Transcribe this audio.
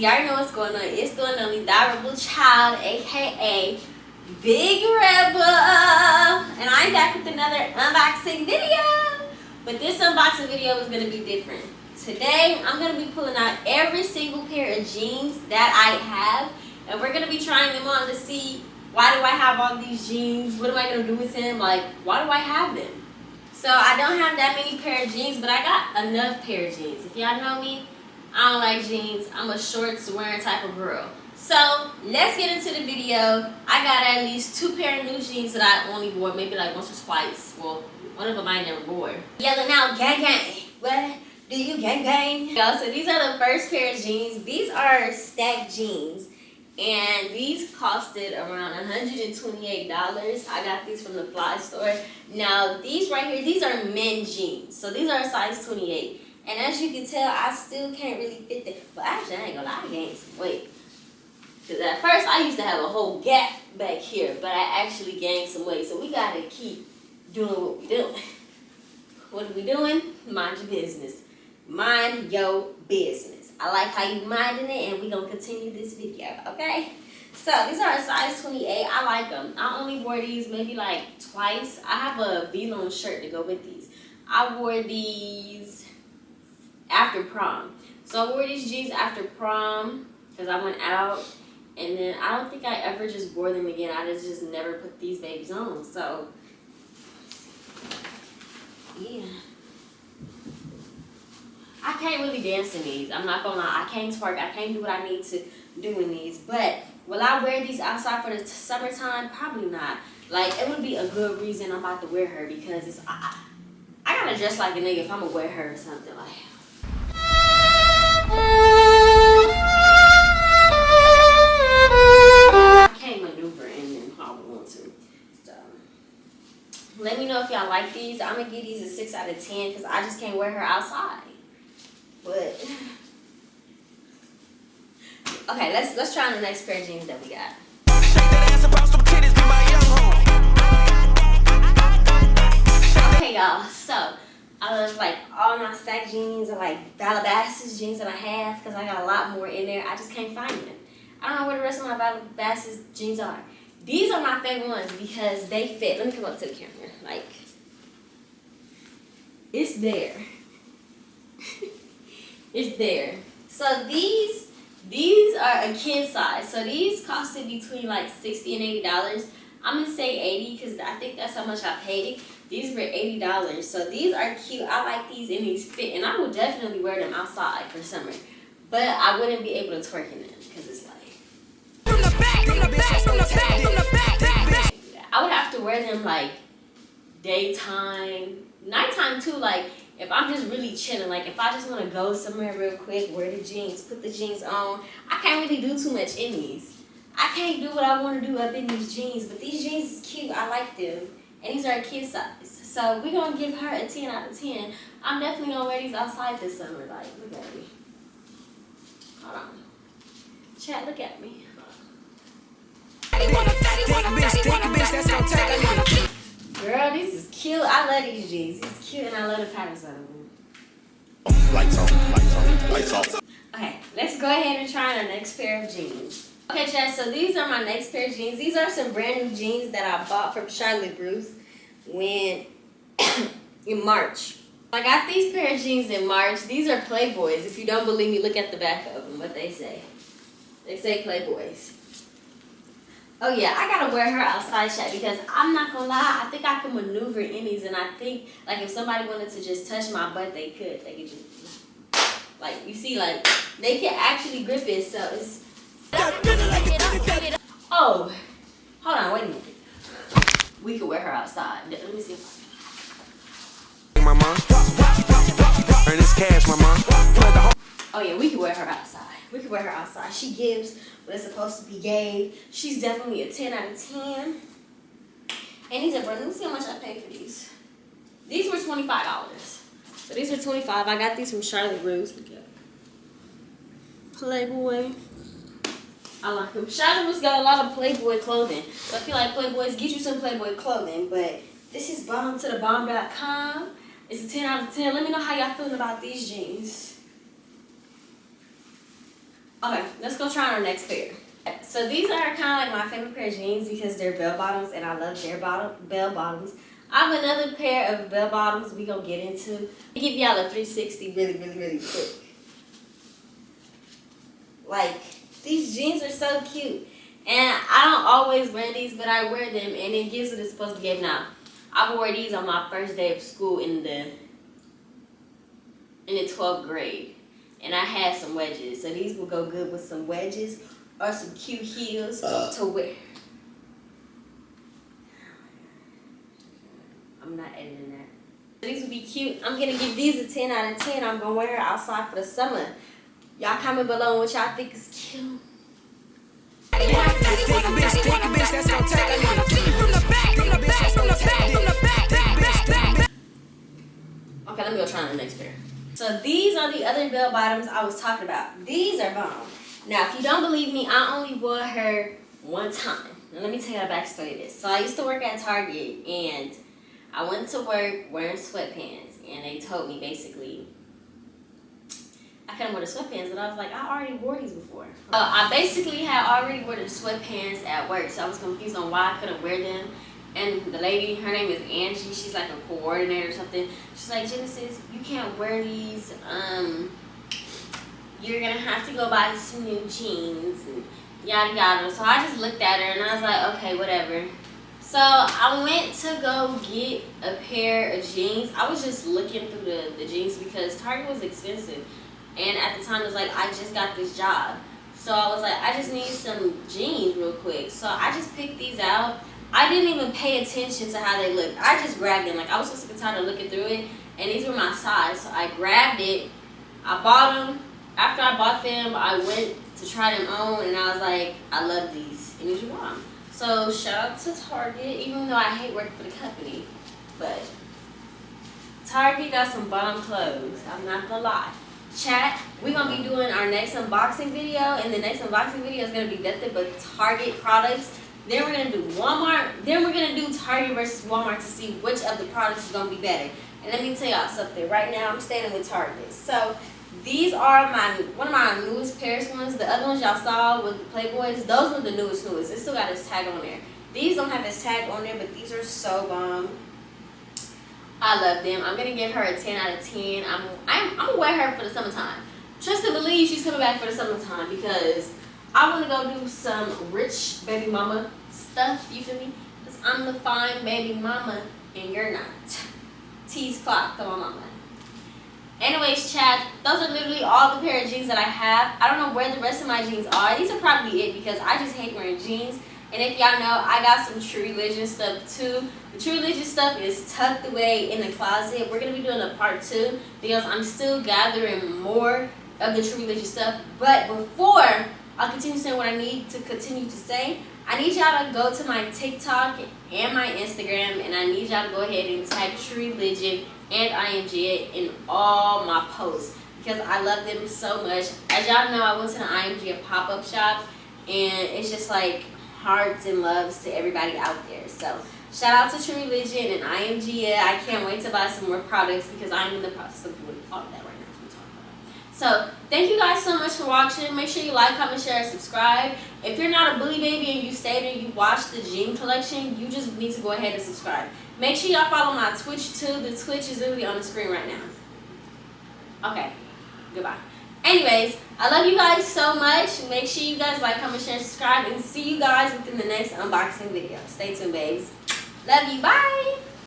You already know what's going on. It's the one and only Thaaarebelchild, aka Big Rebel. And I'm back with another unboxing video. But this unboxing video is going to be different. Today, I'm going to be pulling out every single pair of jeans that I have. And we're going to be trying them on to see, why do I have all these jeans? What am I going to do with them? Like, why do I have them? So I don't have that many pair of jeans, but I got enough pair of jeans. If y'all know me, I don't like jeans. I'm a shorts wearing type of girl. So let's get into the video. I got at least 2 pair of new jeans that I only wore maybe like once or twice. Well, one of them I never wore. Yelling out gang gang. What do you gang gang? Yo, so these are the first pair of jeans. These are stacked jeans. And these costed around $128. I got these from the Fly store. Now these right here, these are men's jeans. So these are a size 28. And as you can tell, I still can't really fit them. But actually, I ain't gonna lie, I gained some weight. Because at first, I used to have a whole gap back here. But I actually gained some weight. So we gotta keep doing what we doing. What are we doing? Mind your business. Mind your business. I like how you minding it, and we're going to continue this video, okay? So, these are a size 28. I like them. I only wore these maybe like twice. I have a V-Lone shirt to go with these. I wore these after prom. So, I wore these jeans after prom because I went out, and then I don't think I ever just wore them again. I just never put these babies on. So, yeah. I can't really dance in these. I'm not gonna lie. I can't twerk. I can't do what I need to do in these. But will I wear these outside for the summertime? Probably not. Like, it would be a good reason I'm about to wear her because it's I gotta dress like a nigga if I'm gonna wear her or something like. I can't maneuver in them how I want to. So let me know if y'all like these. I'm gonna give these a 6 out of 10 because I just can't wear her outside. But okay, let's try on the next pair of jeans that we got. Okay, y'all. So I love like all my stacked jeans or like Thaaarebelchild jeans that I have because I got a lot more in there. I just can't find them. I don't know where the rest of my Thaaarebelchild jeans are. These are my favorite ones because they fit. Let me come up to the camera. Like, it's there. It's there. So these are a kid size. So these costed between like $60 and $80. I'm gonna say 80 because I think that's how much I paid. These were $80. So these are cute. I like these and these fit, and I will definitely wear them outside for summer. But I wouldn't be able to twerk in them because it's like from the back. I would have to wear them like daytime, nighttime too. Like, if I'm just really chilling, like if I just want to go somewhere real quick, wear the jeans, put the jeans on, I can't really do too much in these. I can't do what I want to do up in these jeans, but these jeans is cute. I like them. And these are a kid size. So we're going to give her a 10 out of 10. I'm definitely going to wear these outside this summer. Like, look at me. Hold on. Chat, look at me. Girl, this is cute. I love these jeans. It's cute and I love the patterns on them. Lights on, lights on, lights on. Okay, let's go ahead and try our next pair of jeans. Okay, chat, so these are my next pair of jeans. These are some brand new jeans that I bought from Charlotte Bruce when in March. I got these pair of jeans in March. These are Playboys. If you don't believe me, look at the back of them, what they say. They say Playboys. Oh yeah, I gotta wear her outside, chat, because I'm not gonna lie, I think I can maneuver in these, and I think like if somebody wanted to just touch my butt, they could. They could just, like, you see, like they can actually grip it. So it's. Oh, hold on, wait a minute. We could wear her outside. Let me see. Earn this cash, mama. Oh yeah, we could wear her outside. We could wear her outside. She gives what it's supposed to be gave. She's definitely a 10 out of 10. And these are brand new. Let me see how much I paid for these. These were $25. So these are $25. I got these from Charlotte Bruce. Look at Playboy. I like them. Charlotte Bruce got a lot of Playboy clothing. So I feel like Playboys get you some Playboy clothing. But this is bombtothe.com. It's a 10 out of 10. Let me know how y'all feeling about these jeans. Okay, let's go try on our next pair. So these are kind of like my favorite pair of jeans because they're bell bottoms and I love their bell bottoms. I have another pair of bell bottoms we gonna get into. Let me give y'all a 360 really quick. Like, these jeans are so cute. And I don't always wear these, but I wear them and it gives what it's supposed to give now. I wore these on my first day of school in the 12th grade. And I had some wedges. So these will go good with some wedges or some cute heels to wear. I'm not editing that. These would be cute. I'm going to give these a 10 out of 10. I'm going to wear her outside for the summer. Y'all comment below what y'all think is cute. Okay, let me go try on the next pair. So these are the other bell bottoms I was talking about. These are bomb. Now, if you don't believe me, I only wore her one time. Now, let me tell you the backstory of this. So I used to work at Target, and I went to work wearing sweatpants, and they told me basically I couldn't wear the sweatpants, but I was like, I already wore these before. I basically had already wore the sweatpants at work, so I was confused on why I couldn't wear them. And the lady, her name is Angie, she's like a coordinator or something. She's like, Genesis, you can't wear these. You're gonna have to go buy some new jeans and yada yada. So I just looked at her and I was like, okay, whatever. So I went to go get a pair of jeans. I was just looking through the jeans because Target was expensive. And at the time, it was like, I just got this job. So I was like, I just need some jeans real quick. So I just picked these out. I didn't even pay attention to how they looked. I just grabbed them. Like, I was so sick and tired of looking through it. And these were my size. So I grabbed it. I bought them. After I bought them, I went to try them on. And I was like, I love these. And these were bomb. So shout out to Target, even though I hate working for the company. But Target got some bomb clothes. I'm not going to lie. Chat, we're going to be doing our next unboxing video, and the next unboxing video is going to be nothing but Target products. Then we're going to do Walmart, then we're going to do Target versus Walmart to see which of the products is going to be better. And let me tell y'all something, right now I'm standing with Target. So these are one of my newest pairs ones. The other ones y'all saw with the Playboys, those were the newest. It still got its tag on there. These don't have its tag on there, but these are so bomb. I love them. I'm going to give her a 10 out of 10. I'm going to wear her for the summertime. Trust and believe she's coming back for the summertime because I want to go do some rich baby mama stuff. You feel me? Because I'm the fine baby mama and you're not. Tease clock to my mama. Anyways, chat, those are literally all the pair of jeans that I have. I don't know where the rest of my jeans are. These are probably it because I just hate wearing jeans. And if y'all know, I got some True Religion stuff too. The True Religion stuff is tucked away in the closet. We're going to be doing a part 2 because I'm still gathering more of the True Religion stuff. But before I continue saying what I need to continue to say, I need y'all to go to my TikTok and my Instagram, and I need y'all to go ahead and tag True Religion and IMG in all my posts because I love them so much. As y'all know, I went to the IMG pop-up shop, and it's just like hearts and loves to everybody out there. So shout out to True Religion and IMG. I can't wait to buy some more products because I'm in the process of doing all of that right now. So thank you guys so much for watching. Make sure you like, comment, share, and subscribe. If you're not a bully baby and you stayed and you watched the jean collection, you just need to go ahead and subscribe. Make sure y'all follow my Twitch too. The Twitch is literally on the screen right now. Okay, goodbye. Anyways, I love you guys so much. Make sure you guys like, comment, share, and subscribe, and see you guys within the next unboxing video. Stay tuned, babes. Love you. Bye.